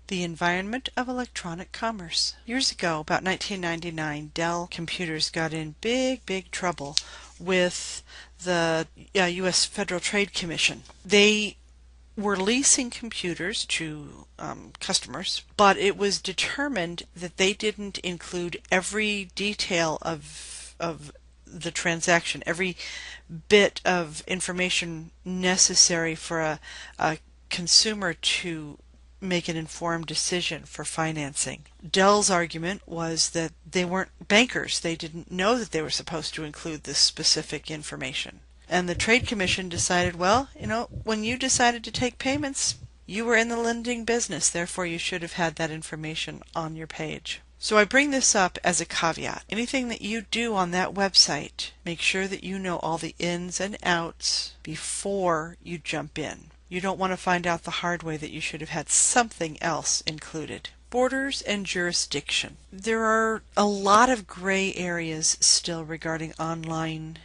The environment of electronic commerce. Years ago, about 1999, Dell Computers got in big trouble with the U.S. Federal Trade Commission. They were leasing computers to customers, but it was determined that they didn't include every detail of the transaction, every bit of information necessary for a consumer to make an informed decision for financing. Dell's argument was that they weren't bankers. They didn't know that they were supposed to include this specific information. And the Trade Commission decided, well, when you decided to take payments, you were in the lending business, therefore you should have had that information on your page. So I bring this up as a caveat. Anything that you do on that website, make sure that you know all the ins and outs before you jump in. You don't want to find out the hard way that you should have had something else included. Borders and jurisdiction. There are a lot of gray areas still regarding online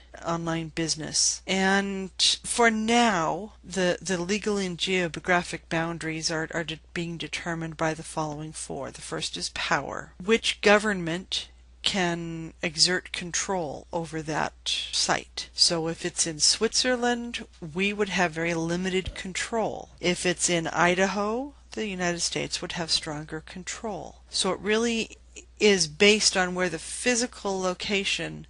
business. And for now, the legal and geographic boundaries are being determined by the following four. The first is power. Which government can exert control over that site? So if it's in Switzerland, we would have very limited control. If it's in Idaho, the United States would have stronger control. So it really is based on where the physical location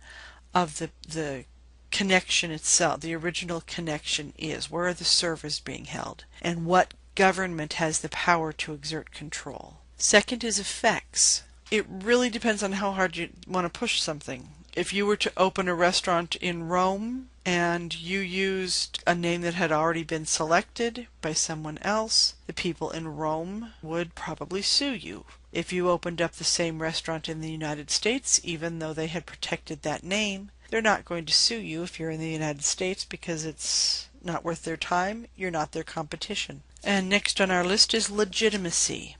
of the connection itself, the original connection is. Where are the servers being held? And what government has the power to exert control? Second is effects. It really depends on how hard you want to push something. If you were to open a restaurant in Rome and you used a name that had already been selected by someone else, the people in Rome would probably sue you. If you opened up the same restaurant in the United States, even though they had protected that name, they're not going to sue you if you're in the United States because it's not worth their time. You're not their competition. And next on our list is legitimacy.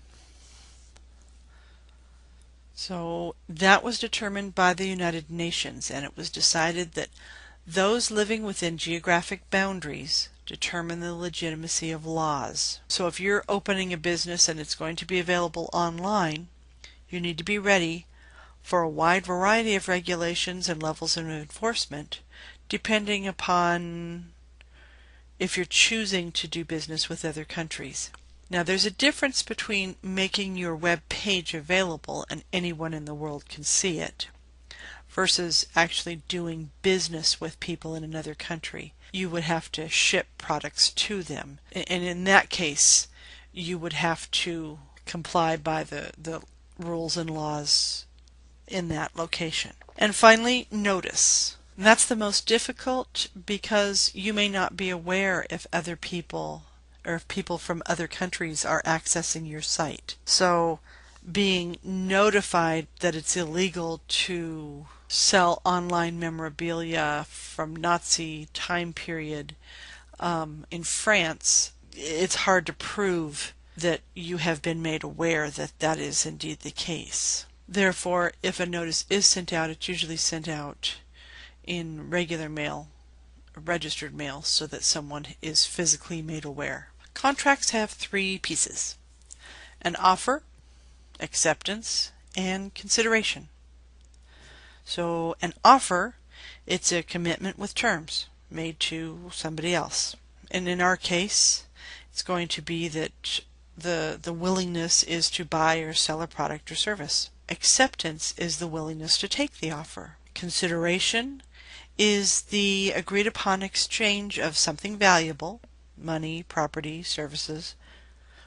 So that was determined by the United Nations, and it was decided that those living within geographic boundaries determine the legitimacy of laws. So if you're opening a business and it's going to be available online, you need to be ready for a wide variety of regulations and levels of enforcement, depending upon if you're choosing to do business with other countries. Now, there's a difference between making your web page available and anyone in the world can see it, versus actually doing business with people in another country. You would have to ship products to them, and in that case, you would have to comply by the rules and laws in that location. And finally, notice. And that's the most difficult because you may not be aware if other people or if people from other countries are accessing your site. So being notified that it's illegal to sell online memorabilia from Nazi time period in France, it's hard to prove that you have been made aware that that is indeed the case. Therefore, if a notice is sent out, it's usually sent out in regular mail, registered mail, so that someone is physically made aware. Contracts have three pieces: an offer, acceptance, and consideration. So an offer, it's a commitment with terms made to somebody else. And in our case, it's going to be that the willingness is to buy or sell a product or service. Acceptance is the willingness to take the offer. Consideration is the agreed upon exchange of something valuable, money, property, services,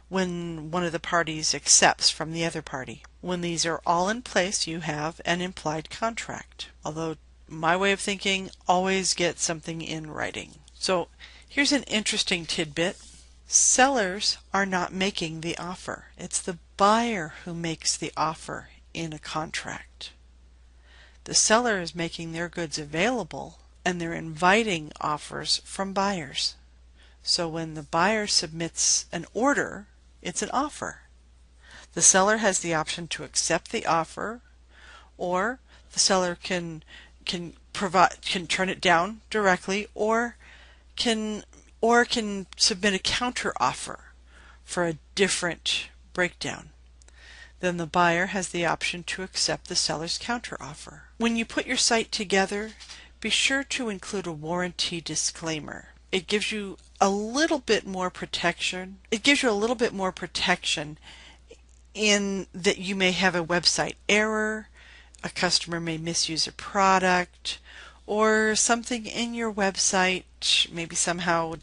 when one of the parties accepts from the other party. When these are all in place, you have an implied contract. Although my way of thinking, always get something in writing. So here's an interesting tidbit. Sellers are not making the offer. It's the buyer who makes the offer in a contract. The seller is making their goods available and they're inviting offers from buyers. So when the buyer submits an order, it's an offer. The seller has the option to accept the offer, or the seller can turn it down directly, or can submit a counter offer for a different breakdown. Then the buyer has the option to accept the seller's counteroffer. When you put your site together, be sure to include a warranty disclaimer. It gives you a little bit more protection. In that you may have a website error, a customer may misuse a product, or something in your website, maybe somehow,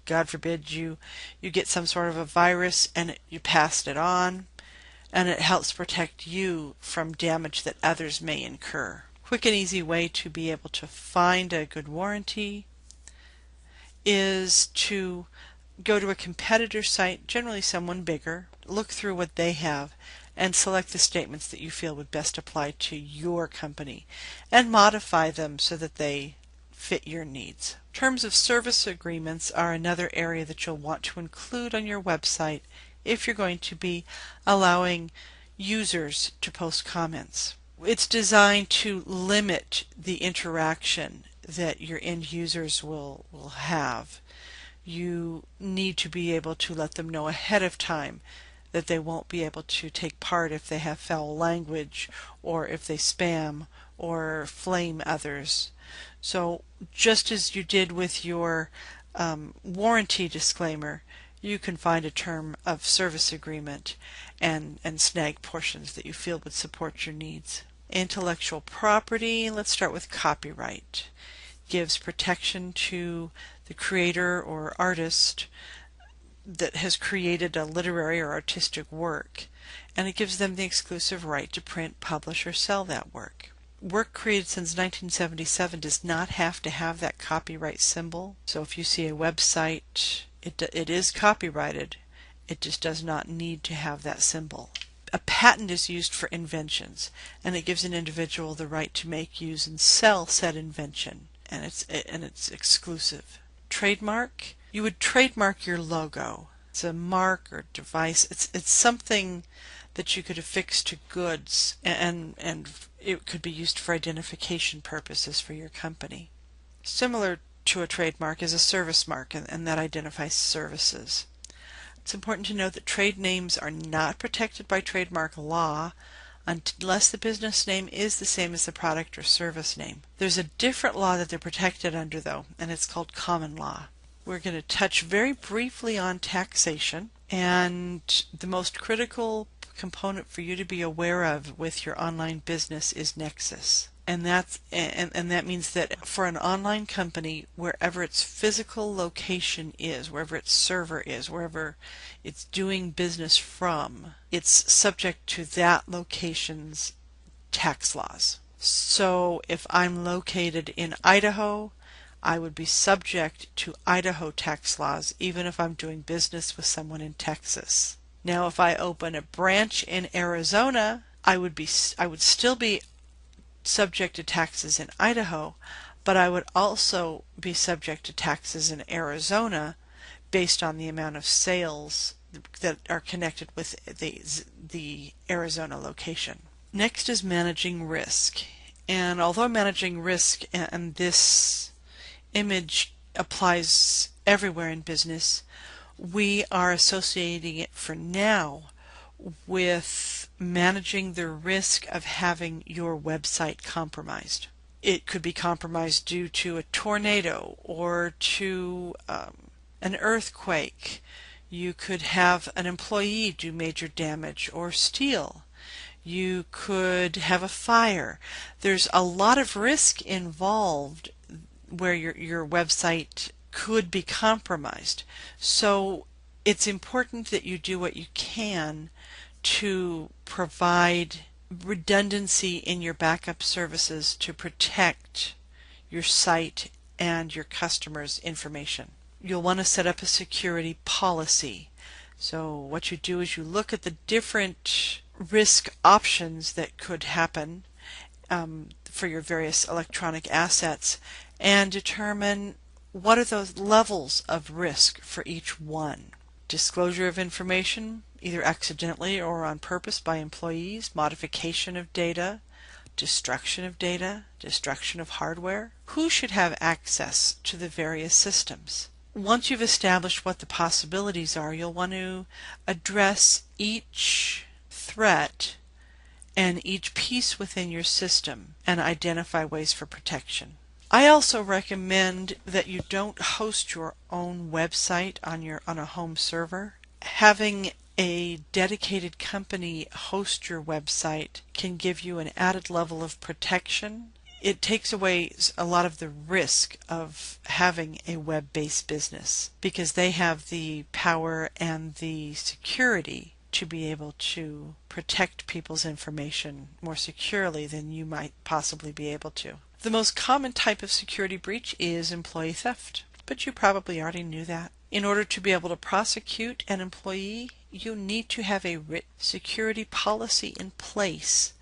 God forbid, you get some sort of a virus and you passed it on, and it helps protect you from damage that others may incur. Quick and easy way to be able to find a good warranty is to go to a competitor site, generally someone bigger, look through what they have, and select the statements that you feel would best apply to your company, and modify them so that they fit your needs. Terms of service agreements are another area that you'll want to include on your website if you're going to be allowing users to post comments. It's designed to limit the interaction that your end users will have. You need to be able to let them know ahead of time that they won't be able to take part if they have foul language or if they spam or flame others. So just as you did with your warranty disclaimer, you can find a term of service agreement and snag portions that you feel would support your needs. Intellectual property, let's start with copyright. Gives protection to the creator or artist that has created a literary or artistic work, and it gives them the exclusive right to print, publish, or sell that work. Work created since 1977 does not have to have that copyright symbol. So if you see a website, it is copyrighted. It just does not need to have that symbol. A patent is used for inventions, and it gives an individual the right to make, use, and sell said invention, and it's exclusive. Trademark, you would trademark your logo. It's a mark or device. It's something that you could affix to goods, and it could be used for identification purposes for your company. Similar to a trademark is a service mark, and that identifies services. It's important to note that trade names are not protected by trademark law unless the business name is the same as the product or service name. There's a different law that they're protected under, though, and it's called common law. We're going to touch very briefly on taxation, and the most critical component for you to be aware of with your online business is Nexus. And that means that for an online company, wherever its physical location is, wherever its server is, wherever it's doing business from, it's subject to that location's tax laws. So if I'm located in Idaho, I would be subject to Idaho tax laws even if I'm doing business with someone in Texas. Now if I open a branch in Arizona, I would still be subject to taxes in Idaho, but I would also be subject to taxes in Arizona based on the amount of sales that are connected with the Arizona location. Next is managing risk. And although managing risk and this image applies everywhere in business, we are associating it for now with managing the risk of having your website compromised. It could be compromised due to a tornado or to an earthquake. You could have an employee do major damage or steal. You could have a fire. There's a lot of risk involved where your website could be compromised. So it's important that you do what you can to provide redundancy in your backup services to protect your site and your customers' information. You'll want to set up a security policy. So what you do is you look at the different risk options that could happen for your various electronic assets and determine what are those levels of risk for each one. Disclosure of information, either accidentally or on purpose by employees, modification of data, destruction of hardware. Who should have access to the various systems? once you've established what the possibilities are, you'll want to address each threat and each piece within your system and identify ways for protection. I also recommend that you don't host your own website on a home server. Having a dedicated company host your website can give you an added level of protection. It takes away a lot of the risk of having a web-based business because they have the power and the security to be able to protect people's information more securely than you might possibly be able to. The most common type of security breach is employee theft, but you probably already knew that. In order to be able to prosecute an employee, you need to have a written security policy in place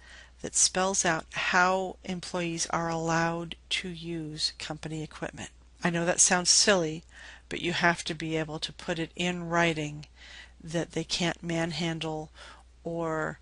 that spells out how employees are allowed to use company equipment. I know that sounds silly, but you have to be able to put it in writing that they can't manhandle or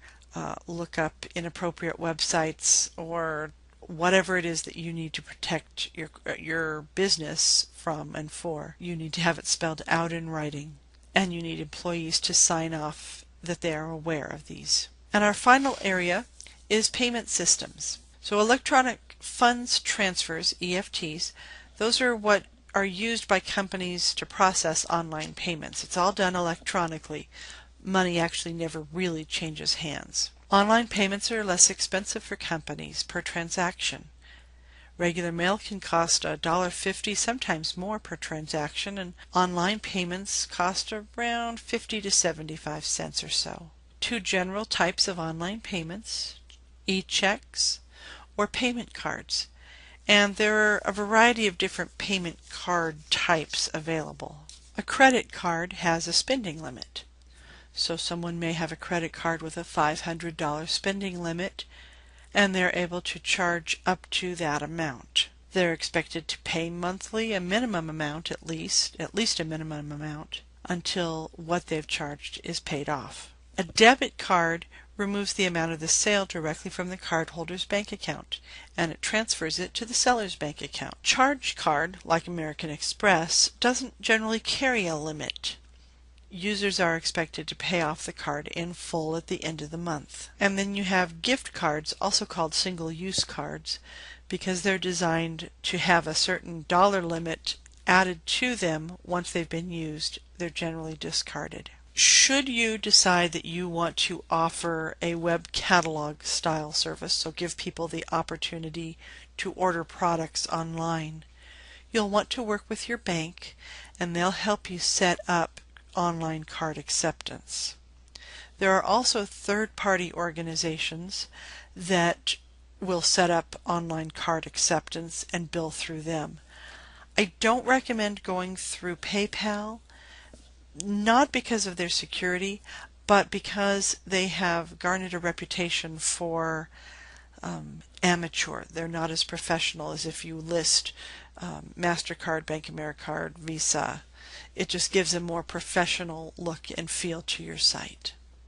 look up inappropriate websites or whatever it is that you need to protect your business from and for. You need to have it spelled out in writing, and you need employees to sign off that they are aware of these. And our final area is payment systems. So electronic funds transfers, EFTs, those are what are used by companies to process online payments. It's all done electronically. Money actually never really changes hands. Online payments are less expensive for companies per transaction. Regular mail can cost $1.50, sometimes more per transaction, and online payments cost around 50 to 75 cents or so. Two general types of online payments: e-checks or payment cards. And there are a variety of different payment card types available. A credit card has a spending limit. So someone may have a credit card with a $500 spending limit, and they're able to charge up to that amount. They're expected to pay monthly a minimum amount at least a minimum amount, until what they've charged is paid off. A debit card removes the amount of the sale directly from the cardholder's bank account, and it transfers it to the seller's bank account. Charge card, like American Express, doesn't generally carry a limit. Users are expected to pay off the card in full at the end of the month. And then you have gift cards, also called single-use cards, because they're designed to have a certain dollar limit added to them. Once they've been used, they're generally discarded. Should you decide that you want to offer a web catalog style service, so give people the opportunity to order products online, you'll want to work with your bank, and they'll help you set up online card acceptance. There are also third-party organizations that will set up online card acceptance and bill through them. I don't recommend going through PayPal, not because of their security, but because they have garnered a reputation for amateur. They're not as professional as if you list MasterCard, Bank Americard, Visa. It just gives a more professional look and feel to your site.